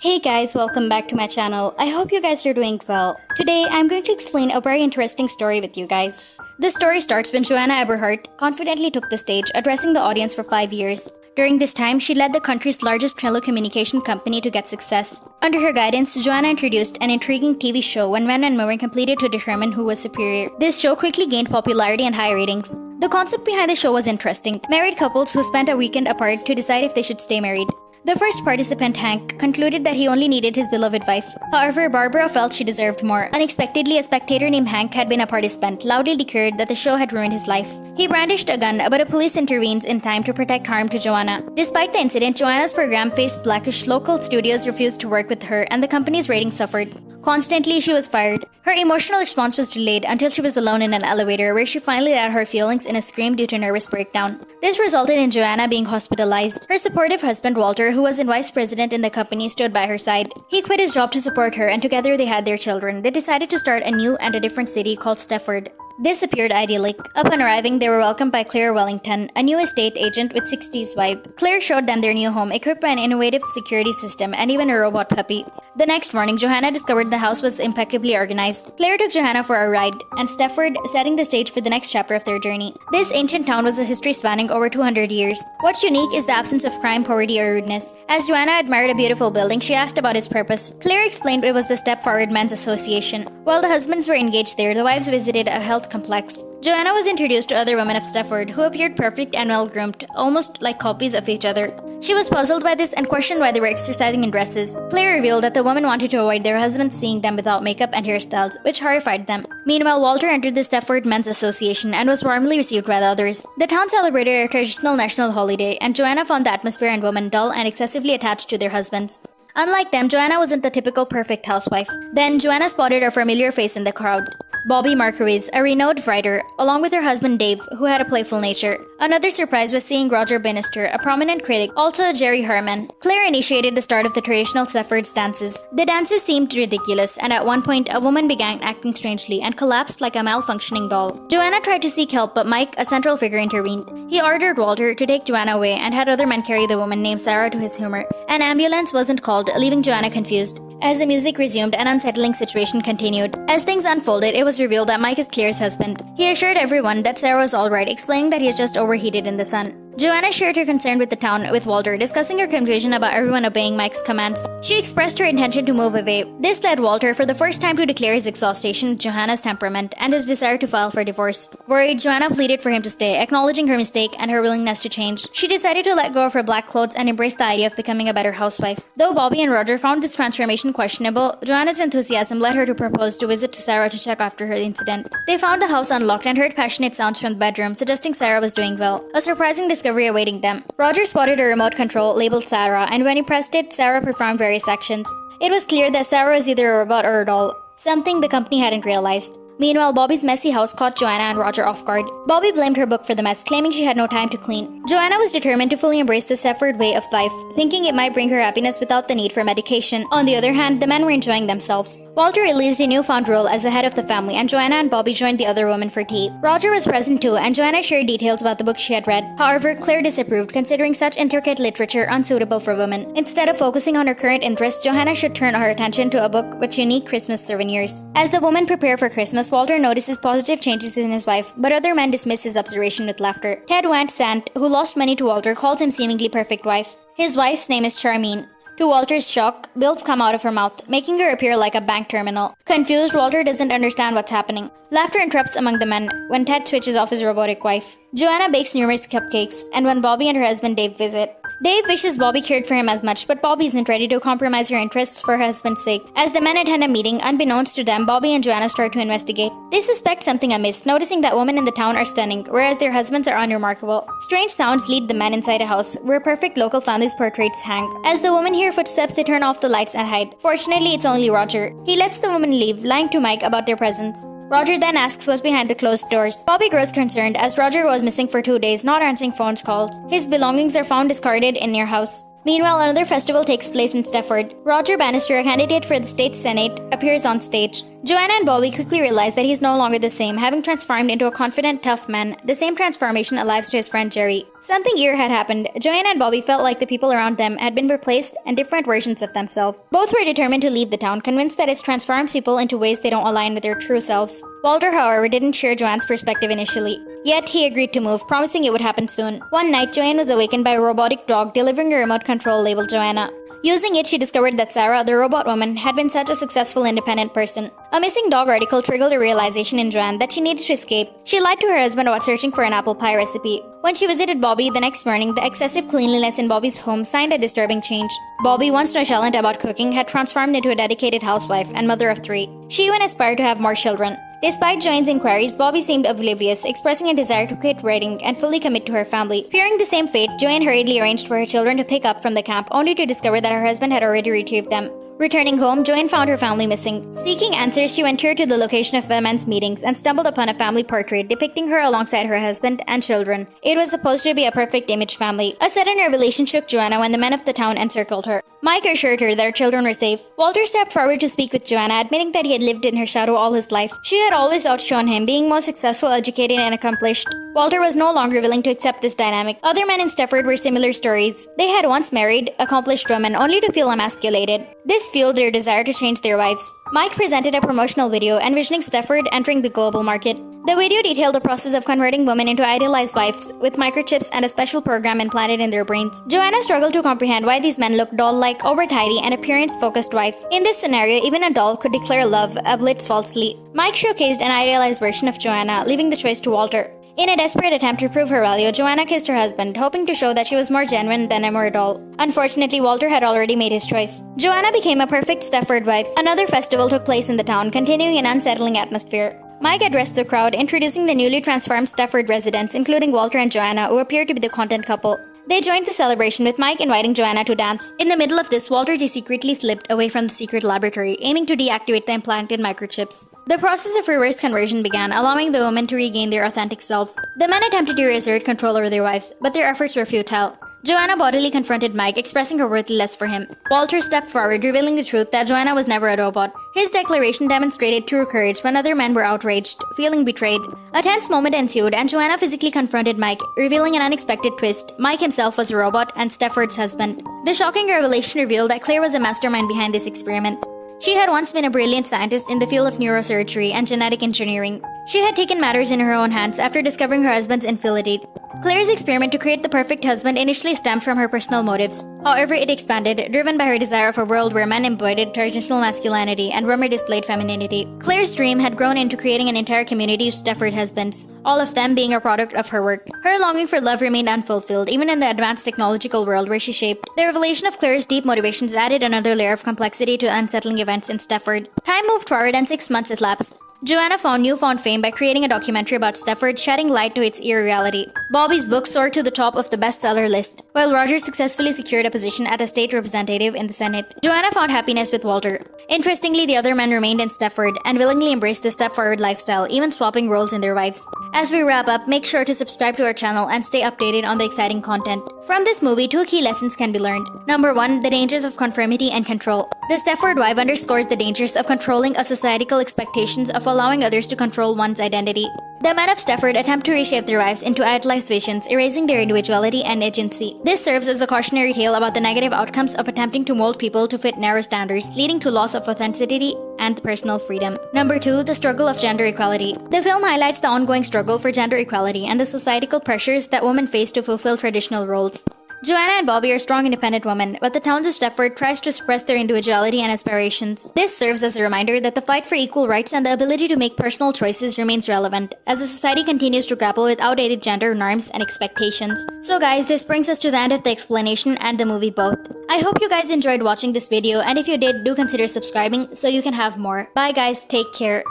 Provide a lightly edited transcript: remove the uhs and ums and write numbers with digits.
Hey guys, welcome back to my channel. I hope you guys are doing well. Today, I'm going to explain a very interesting story with you guys. The story starts when Joanna Eberhardt confidently took the stage, addressing the audience for 5 years. During this time, she led the country's largest telecommunication company to get success. Under her guidance, Joanna introduced an intriguing TV show when men and women competed to determine who was superior. This show quickly gained popularity and high ratings. The concept behind the show was interesting. Married couples who spent a weekend apart to decide if they should stay married. The first participant, Hank, concluded that he only needed his beloved wife. However, Barbara felt she deserved more. Unexpectedly, a spectator named Hank had been a participant, loudly declared that the show had ruined his life. He brandished a gun, but a police intervenes in time to protect harm to Joanna. Despite the incident, Joanna's program faced blackish. Local studios refused to work with her, and the company's ratings suffered. Constantly, she was fired. Her emotional response was delayed until she was alone in an elevator, where she finally let out her feelings in a scream due to nervous breakdown. This resulted in Joanna being hospitalized. Her supportive husband, Walter, who was a vice president in the company, stood by her side. He quit his job to support her, and together they had their children. They decided to start a new and a different city called Stefford. This appeared idyllic. Upon arriving, they were welcomed by Claire Wellington, a new estate agent with 60s vibe. Claire showed them their new home, equipped by an innovative security system and even a robot puppy. The next morning, Joanna discovered the house was impeccably organized. Claire took Joanna for a ride, and Stefford, setting the stage for the next chapter of their journey. This ancient town was a history spanning over 200 years. What's unique is the absence of crime, poverty, or rudeness. As Joanna admired a beautiful building, she asked about its purpose. Claire explained it was the Step Forward Men's Association. While the husbands were engaged there, the wives visited a health complex. Joanna was introduced to other women of Stefford who appeared perfect and well-groomed, almost like copies of each other. She was puzzled by this and questioned why they were exercising in dresses. Claire revealed that the women wanted to avoid their husbands seeing them without makeup and hairstyles, which horrified them. Meanwhile, Walter entered the Stefford Men's Association and was warmly received by the others. The town celebrated a traditional national holiday, and Joanna found the atmosphere and women dull and excessively attached to their husbands. Unlike them, Joanna wasn't the typical perfect housewife. Then, Joanna spotted a familiar face in the crowd. Bobby Markowitz, a renowned writer, along with her husband Dave, who had a playful nature. Another surprise was seeing Roger Bannister, a prominent critic, also Jerry Herman. Claire initiated the start of the traditional Stefford dances. The dances seemed ridiculous, and at one point, a woman began acting strangely and collapsed like a malfunctioning doll. Joanna tried to seek help, but Mike, a central figure, intervened. He ordered Walter to take Joanna away and had other men carry the woman named Sarah to his humor. An ambulance wasn't called, leaving Joanna confused. As the music resumed, an unsettling situation continued. As things unfolded, it was revealed that Mike is Claire's husband. He assured everyone that Sarah was alright, explaining that he had just overheated in the sun. Joanna shared her concern with the town with Walter, discussing her confusion about everyone obeying Mike's commands. She expressed her intention to move away. This led Walter for the first time to declare his exhaustion with Joanna's temperament and his desire to file for divorce. Worried, Joanna pleaded for him to stay, acknowledging her mistake and her willingness to change. She decided to let go of her black clothes and embrace the idea of becoming a better housewife. Though Bobby and Roger found this transformation questionable, Joanna's enthusiasm led her to propose to visit to Sarah to check after her incident. They found the house unlocked and heard passionate sounds from the bedroom, suggesting Sarah was doing well. A surprising discovery awaiting them. Roger spotted a remote control labeled Sarah, and when he pressed it, Sarah performed various actions. It was clear that Sarah was either a robot or a doll, something the company hadn't realized. Meanwhile, Bobby's messy house caught Joanna and Roger off guard. Bobby blamed her book for the mess, claiming she had no time to clean. Joanna was determined to fully embrace the Stefford way of life, thinking it might bring her happiness without the need for medication. On the other hand, the men were enjoying themselves. Walter released a newfound role as the head of the family, and Joanna and Bobby joined the other women for tea. Roger was present too, and Joanna shared details about the book she had read. However, Claire disapproved, considering such intricate literature unsuitable for women. Instead of focusing on her current interests, Joanna should turn her attention to a book with unique Christmas souvenirs. As the women prepare for Christmas, Walter notices positive changes in his wife, but other men dismiss his observation with laughter. Ted Van Sant, who lost money to Walter, calls him seemingly perfect wife. His wife's name is Charmaine. To Walter's shock, bills come out of her mouth, making her appear like a bank terminal. Confused, Walter doesn't understand what's happening. Laughter interrupts among the men when Ted switches off his robotic wife. Joanna bakes numerous cupcakes, and when Bobby and her husband Dave visit, Dave wishes Bobby cared for him as much, but Bobby isn't ready to compromise her interests for her husband's sake. As the men attend a meeting, unbeknownst to them, Bobby and Joanna start to investigate. They suspect something amiss, noticing that women in the town are stunning, whereas their husbands are unremarkable. Strange sounds lead the men inside a house, where perfect local families' portraits hang. As the women hear footsteps, they turn off the lights and hide. Fortunately, it's only Roger. He lets the women leave, lying to Mike about their presence. Roger then asks what's behind the closed doors. Bobby grows concerned as Roger goes missing for 2 days, not answering phone calls. His belongings are found discarded in their house. Meanwhile, another festival takes place in Stafford. Roger Bannister, a candidate for the state senate, appears on stage. Joanna and Bobby quickly realize that he's no longer the same, having transformed into a confident, tough man. The same transformation alives to his friend Jerry. Something eerie had happened. Joanna and Bobby felt like the people around them had been replaced and different versions of themselves. Both were determined to leave the town, convinced that it transforms people into ways they don't align with their true selves. Walter, however, didn't share Joanne's perspective initially. Yet, he agreed to move, promising it would happen soon. One night, Joanne was awakened by a robotic dog delivering a remote control labeled Joanna. Using it, she discovered that Sarah, the robot woman, had been such a successful independent person. A missing dog article triggered a realization in Joanne that she needed to escape. She lied to her husband about searching for an apple pie recipe. When she visited Bobby the next morning, the excessive cleanliness in Bobby's home signed a disturbing change. Bobby, once nonchalant about cooking, had transformed into a dedicated housewife and mother of 3. She even aspired to have more children. Despite Joanne's inquiries, Bobby seemed oblivious, expressing a desire to quit writing and fully commit to her family. Fearing the same fate, Joanne hurriedly arranged for her children to pick up from the camp, only to discover that her husband had already retrieved them. Returning home, Joanne found her family missing. Seeking answers, she went here to the location of women's meetings and stumbled upon a family portrait depicting her alongside her husband and children. It was supposed to be a perfect image family. A sudden revelation shook Joanna when the men of the town encircled her. Mike assured her that her children were safe. Walter stepped forward to speak with Joanna, admitting that he had lived in her shadow all his life. She had always outshone him, being more successful, educated, and accomplished. Walter was no longer willing to accept this dynamic. Other men in Stafford were similar stories. They had once married accomplished women only to feel emasculated. This fueled their desire to change their wives. Mike presented a promotional video envisioning Stafford entering the global market. The video detailed the process of converting women into idealized wives with microchips and a special program implanted in their brains. Joanna struggled to comprehend why these men looked doll-like, over-tidy, and appearance-focused wife. In this scenario, even a doll could declare love, a blitz falsely. Mike showcased an idealized version of Joanna, leaving the choice to Walter. In a desperate attempt to prove her value, Joanna kissed her husband, hoping to show that she was more genuine than a mere doll. Unfortunately, Walter had already made his choice. Joanna became a perfect Stafford wife. Another festival took place in the town, continuing an unsettling atmosphere. Mike addressed the crowd, introducing the newly transformed Stafford residents, including Walter and Joanna, who appeared to be the content couple. They joined the celebration with Mike inviting Joanna to dance. In the middle of this, Walter G secretly slipped away from the secret laboratory, aiming to deactivate the implanted microchips. The process of reverse conversion began, allowing the women to regain their authentic selves. The men attempted to reassert control over their wives, but their efforts were futile. Joanna bodily confronted Mike, expressing her worthlessness for him. Walter stepped forward, revealing the truth that Joanna was never a robot. His declaration demonstrated true courage when other men were outraged, feeling betrayed. A tense moment ensued, and Joanna physically confronted Mike, revealing an unexpected twist. Mike himself was a robot and Stafford's husband. The shocking revelation revealed that Claire was a mastermind behind this experiment. She had once been a brilliant scientist in the field of neurosurgery and genetic engineering. She had taken matters in her own hands after discovering her husband's infidelity. Claire's experiment to create the perfect husband initially stemmed from her personal motives. However, it expanded, driven by her desire of a world where men embodied traditional masculinity and women displayed femininity. Claire's dream had grown into creating an entire community of Stafford husbands, all of them being a product of her work. Her longing for love remained unfulfilled, even in the advanced technological world where she shaped. The revelation of Claire's deep motivations added another layer of complexity to the unsettling events in Stafford. Time moved forward and 6 months elapsed. Joanna found newfound fame by creating a documentary about Stafford, shedding light to its eerie reality. Bobby's book soared to the top of the bestseller list, while Roger successfully secured a position as a state representative in the Senate. Joanna found happiness with Walter. Interestingly, the other men remained in Stafford and willingly embraced the step-forward lifestyle, even swapping roles in their wives. As we wrap up, make sure to subscribe to our channel and stay updated on the exciting content. From this movie, 2 key lessons can be learned. Number 1, the dangers of conformity and control. The Stafford wife underscores the dangers of controlling a societal expectations of allowing others to control one's identity. The men of Stafford attempt to reshape their wives into idolized visions, erasing their individuality and agency. This serves as a cautionary tale about the negative outcomes of attempting to mold people to fit narrow standards, leading to loss of authenticity and personal freedom. Number 2, the struggle of gender equality. The film highlights the ongoing struggle for gender equality and the societal pressures that women face to fulfill traditional roles. Joanna and Bobby are strong, independent women, but the town of Stafford tries to suppress their individuality and aspirations. This serves as a reminder that the fight for equal rights and the ability to make personal choices remains relevant, as the society continues to grapple with outdated gender norms and expectations. So guys, this brings us to the end of the explanation and the movie both. I hope you guys enjoyed watching this video, and if you did, do consider subscribing so you can have more. Bye guys, take care.